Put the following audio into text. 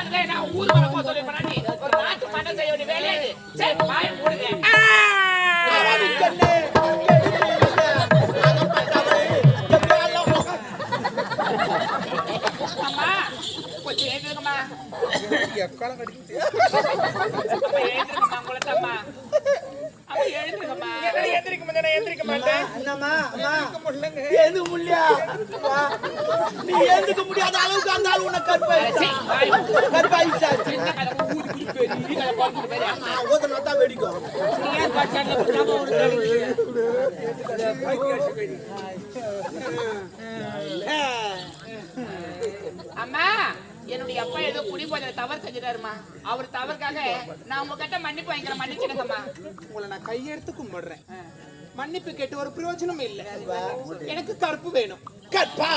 அதுல நான் ஊர் வர போக சொல்லி பண்ணி ஒரு நாட்டு பண்ண செய்ய வேண்டிய வேலையா இது. சரி பாய மூடுங்க. அம்மா கொஞ்சம் ஏத்துக்கம்மா. எக்காலம் கடிக்குது. ஏத்துக்கம்மா குளத்தம்மா. அம்மா எழுந்துக்கம்மா. எந்திரிக்க மாட்டேன். என்னம்மா அம்மா முடியலங்க. ஏந்து முடியா நீ ஏந்துக்க முடியாத அளவுக்கு அந்த ஆள் உன்னை கற்பாயிச்சா சின்ன கதை ஊதி ஊதி பெரிய கதை பார்த்துட்டு போய் ஓதனா தான் வெடிக்கும் நீ ஏன் பச்சாட்ல புட்டாம அம்மா என்னுடைய அப்பா ஏதோ குடி போதை தவறு செஞ்சிட்டாருமா. அவர் தவறுக்காக நான் உங்ககிட்ட மன்னிப்பு வாங்கிக்கிறேன். மன்னிச்சிடுங்கம்மா. உங்களை நான் கையெடுத்து கும்பிடுறேன். மன்னிப்பு கேட்டு ஒரு பிரயோஜனம் இல்ல. எனக்கு கற்பு வேணும். கற்பா